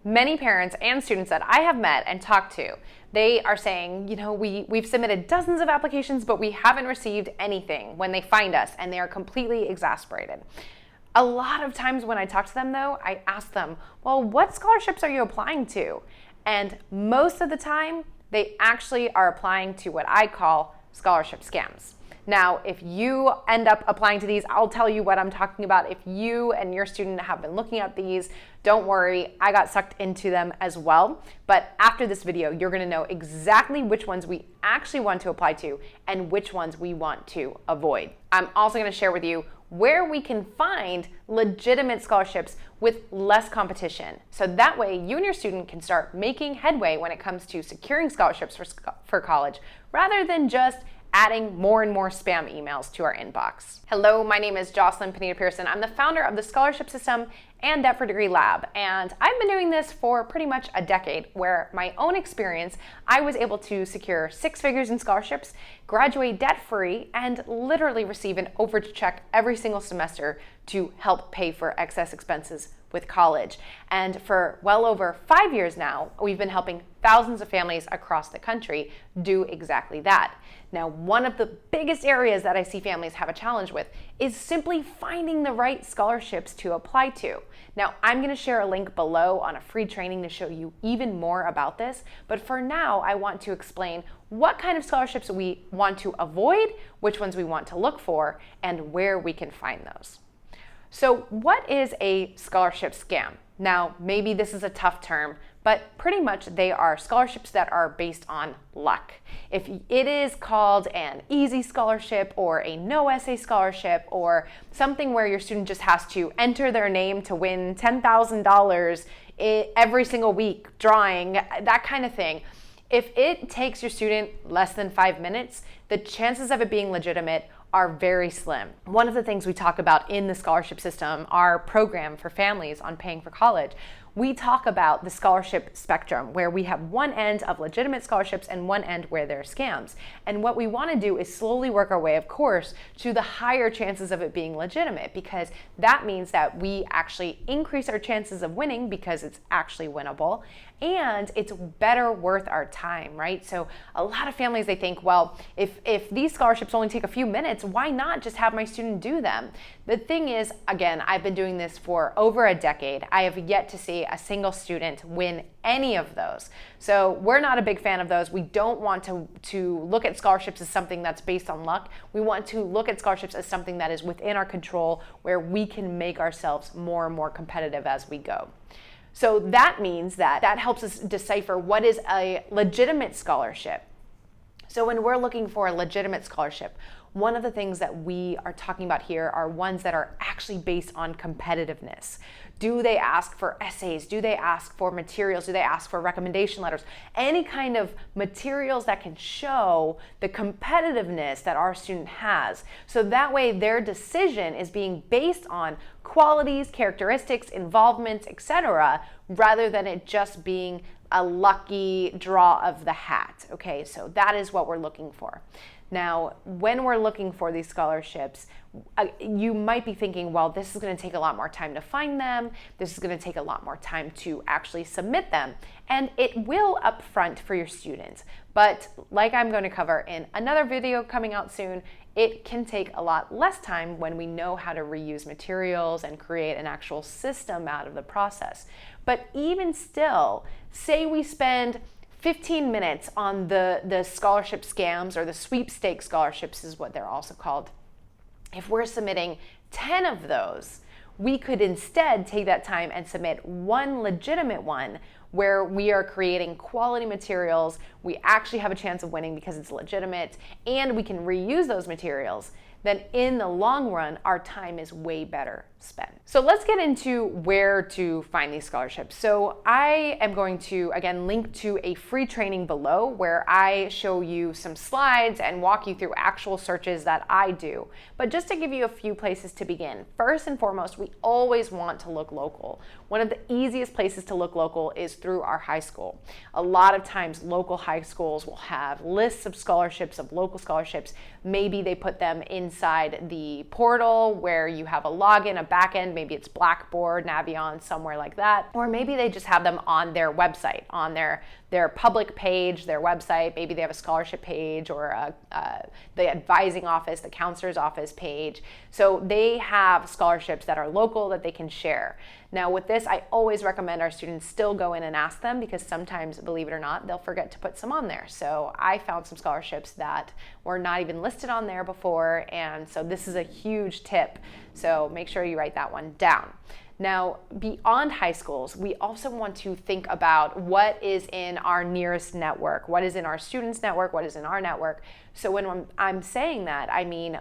Many parents and students that I have met and talked to, they are saying, we've submitted dozens of applications, but we haven't received anything when they find us, and they are completely exasperated. A lot of times when I talk to them, though, I ask them, well, what scholarships are you applying to? And most of the time, they actually are applying to what I call scholarship scams. Now, if you end up applying to these, I'll tell you what I'm talking about. If you and your student have been looking at these, don't worry, I got sucked into them as well. But after this video, you're gonna know exactly which ones we actually want to apply to and which ones we want to avoid. I'm also gonna share with you where we can find legitimate scholarships with less competition. So that way you and your student can start making headway when it comes to securing scholarships for college, rather than just adding more and more spam emails to our inbox. Hello, my name is Jocelyn Pineda-Pearson. I'm the founder of the Scholarship System and Debt for Degree Lab, and I've been doing this for pretty much a decade, where my own experience, I was able to secure 6 figures in scholarships, graduate debt-free, and literally receive an overage check every single semester to help pay for excess expenses with college. And for well over 5 years now, we've been helping thousands of families across the country do exactly that. Now, one of the biggest areas that I see families have a challenge with is simply finding the right scholarships to apply to. Now, I'm going to share a link below on a free training to show you even more about this, but for now, I want to explain what kind of scholarships we want to avoid, which ones we want to look for, and where we can find those. So what is a scholarship scam? Now, maybe this is a tough term, but pretty much they are scholarships that are based on luck. If it is called an easy scholarship or a no essay scholarship or something where your student just has to enter their name to win $10,000 every single week, drawing, that kind of thing, if it takes your student less than 5 minutes, the chances of it being legitimate are very slim. One of the things we talk about in the scholarship system, our program for families on paying for college, we talk about the scholarship spectrum, where we have one end of legitimate scholarships and one end where there are scams. And what we want to do is slowly work our way, of course, to the higher chances of it being legitimate, because that means that we actually increase our chances of winning because it's actually winnable, and it's better worth our time, right? So a lot of families, they think, well, if these scholarships only take a few minutes, why not just have my student do them? The thing is, again, I've been doing this for over a decade. I have yet to see a single student win any of those. So we're not a big fan of those. We don't want to look at scholarships as something that's based on luck. We want to look at scholarships as something that is within our control, where we can make ourselves more and more competitive as we go. So that means that helps us decipher what is a legitimate scholarship. So when we're looking for a legitimate scholarship, one of the things that we are talking about here are ones that are actually based on competitiveness. Do they ask for essays? Do they ask for materials? Do they ask for recommendation letters? Any kind of materials that can show the competitiveness that our student has. So that way their decision is being based on qualities, characteristics, involvements, etc., rather than it just being a lucky draw of the hat. Okay, so that is what we're looking for. Now, when we're looking for these scholarships, you might be thinking, well, this is going to take a lot more time to find them. This is going to take a lot more time to actually submit them. And it will up front for your students. But like I'm going to cover in another video coming out soon, it can take a lot less time when we know how to reuse materials and create an actual system out of the process. But even still, say we spend 15 minutes on the scholarship scams, or the sweepstakes scholarships is what they're also called. If we're submitting 10 of those, we could instead take that time and submit one legitimate one where we are creating quality materials. We actually have a chance of winning because it's legitimate, and we can reuse those materials. Then in the long run, our time is way better spent. So let's get into where to find these scholarships. So I am going to, again, link to a free training below where I show you some slides and walk you through actual searches that I do. But just to give you a few places to begin, first and foremost, we always want to look local. One of the easiest places to look local is through our high school. A lot of times local high schools will have lists of scholarships, of local scholarships. Maybe they put them inside the portal where you have a login, a back end. Maybe it's Blackboard, Naviance, somewhere like that. Or maybe they just have them on their website, on their public page, their website. Maybe they have a scholarship page or the advising office, the counselor's office page. So they have scholarships that are local that they can share. Now with this, I always recommend our students still go in and ask them, because sometimes, believe it or not, they'll forget to put some on there. So I found some scholarships that were not even listed on there before, and so this is a huge tip. So make sure you write that one down. Now, beyond high schools, we also want to think about what is in our nearest network, what is in our students' network, what is in our network. So when I'm saying that, I mean,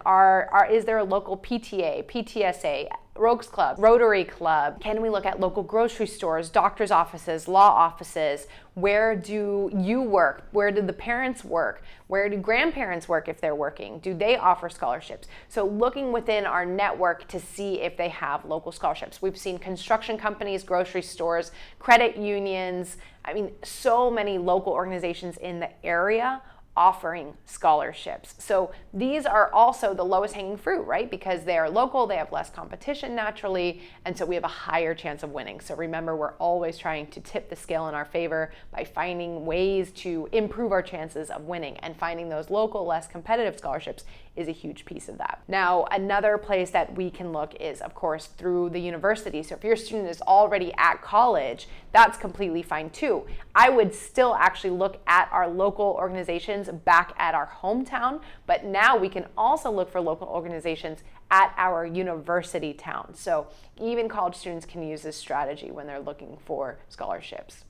is there a local PTA, PTSA, Rogues Club, Rotary Club? Can we look at local grocery stores, doctor's offices, law offices? Where do you work? Where do the parents work? Where do grandparents work if they're working? Do they offer scholarships? So looking within our network to see if they have local scholarships. We've seen construction companies, grocery stores, credit unions, I mean, so many local organizations in the area offering scholarships. So these are also the lowest hanging fruit, right? Because they are local, they have less competition naturally, and so we have a higher chance of winning. So remember, we're always trying to tip the scale in our favor by finding ways to improve our chances of winning, and finding those local, less competitive scholarships is a huge piece of that. Now, another place that we can look is, of course, through the university. So if your student is already at college, that's completely fine too. I would still actually look at our local organizations back at our hometown, but now we can also look for local organizations at our university town. So even college students can use this strategy when they're looking for scholarships.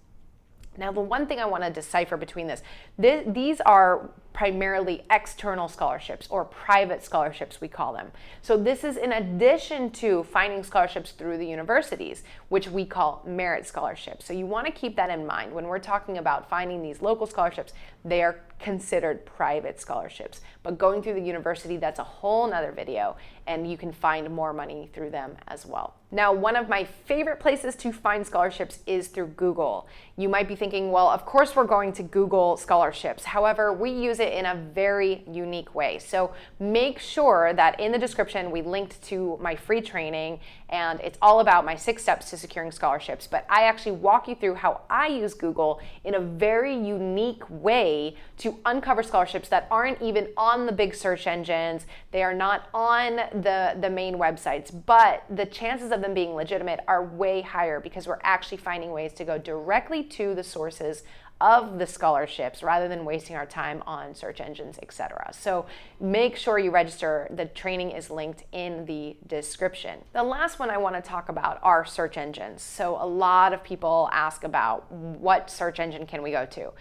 Now, the one thing I want to decipher between these are primarily external scholarships, or private scholarships we call them. So this is in addition to finding scholarships through the universities, which we call merit scholarships. So you want to keep that in mind when we're talking about finding these local scholarships. They are considered private scholarships, but going through the university, that's a whole nother video, and you can find more money through them as well. Now, one of my favorite places to find scholarships is through Google. You might be thinking, well, of course we're going to Google scholarships. However, we use it in a very unique way. So make sure that in the description we linked to my free training, and it's all about my 6 steps to securing scholarships. But I actually walk you through how I use Google in a very unique way to uncover scholarships that aren't even on the big search engines. They are not on the main websites, but the chances of them being legitimate are way higher because we're actually finding ways to go directly to the sources of the scholarships rather than wasting our time on search engines, etc. So make sure you register. The training is linked in the description. The last one I want to talk about are search engines. So a lot of people ask about what search engine can we go to.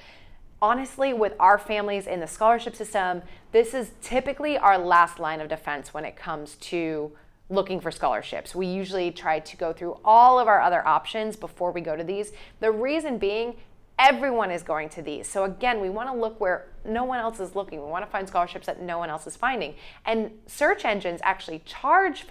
Honestly, with our families in the scholarship system, this is typically our last line of defense when it comes to looking for scholarships. We usually try to go through all of our other options before we go to these. The reason being, everyone is going to these. So again, we want to look where no one else is looking. We want to find scholarships that no one else is finding. And search engines actually charge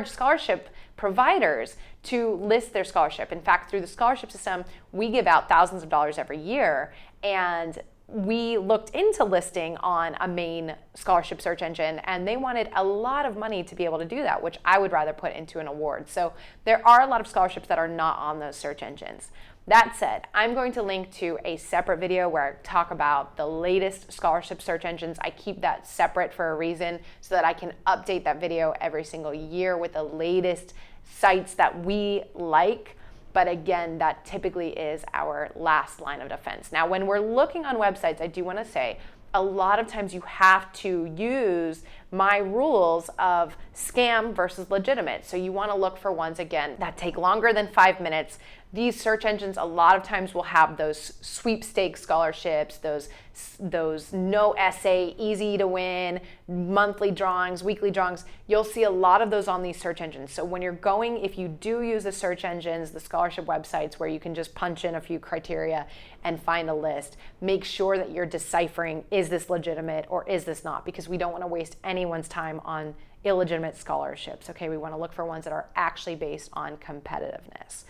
scholarship providers to list their scholarship. In fact, through the scholarship system, we give out thousands of dollars every year, and we looked into listing on a main scholarship search engine, and they wanted a lot of money to be able to do that, which I would rather put into an award. So there are a lot of scholarships that are not on those search engines. That said, I'm going to link to a separate video where I talk about the latest scholarship search engines. I keep that separate for a reason so that I can update that video every single year with the latest sites that we like. But again, that typically is our last line of defense. Now, when we're looking on websites, I do want to say, a lot of times you have to use my rules of scam versus legitimate. So you want to look for ones, again, that take longer than 5 minutes. These search engines a lot of times will have those sweepstakes scholarships, those no essay, easy to win, monthly drawings, weekly drawings. You'll see a lot of those on these search engines. So when you're going, if you do use the search engines, the scholarship websites where you can just punch in a few criteria and find a list, make sure that you're deciphering, is this legitimate or is this not? Because we don't want to waste anyone's time on illegitimate scholarships. Okay, we want to look for ones that are actually based on competitiveness.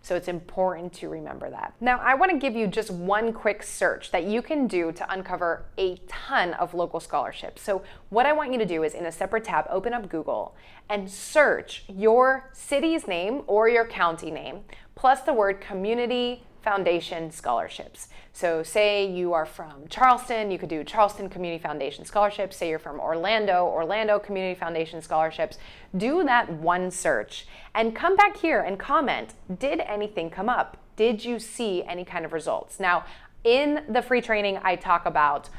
So it's important to remember that. Now, I want to give you just one quick search that you can do to uncover a ton of local scholarships. So what I want you to do is, in a separate tab, open up Google and search your city's name or your county name plus the word community foundation scholarships. So say you are from Charleston, you could do Charleston Community Foundation scholarships. Say you're from Orlando Community Foundation scholarships. Do that one search and come back here and comment, did anything come up? Did you see any kind of results? Now, in the free training, I talk about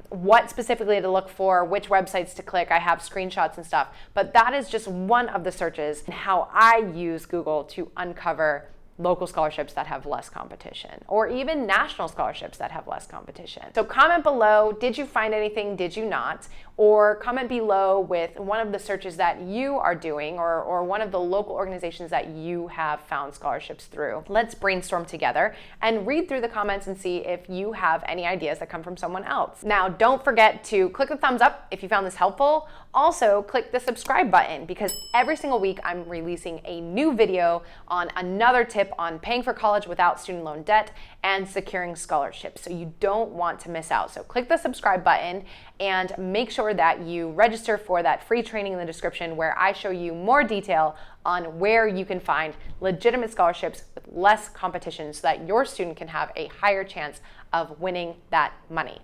what specifically to look for, which websites to click. I have screenshots and stuff, but that is just one of the searches and how I use Google to uncover local scholarships that have less competition, or even national scholarships that have less competition. So comment below, did you find anything, did you not? Or comment below with one of the searches that you are doing, or one of the local organizations that you have found scholarships through. Let's brainstorm together and read through the comments and see if you have any ideas that come from someone else. Now, don't forget to click the thumbs up if you found this helpful. Also, click the subscribe button, because every single week I'm releasing a new video on another tip on paying for college without student loan debt and securing scholarships. So you don't want to miss out. So click the subscribe button and make sure that you register for that free training in the description, where I show you more detail on where you can find legitimate scholarships with less competition so that your student can have a higher chance of winning that money.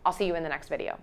I'll see you in the next video.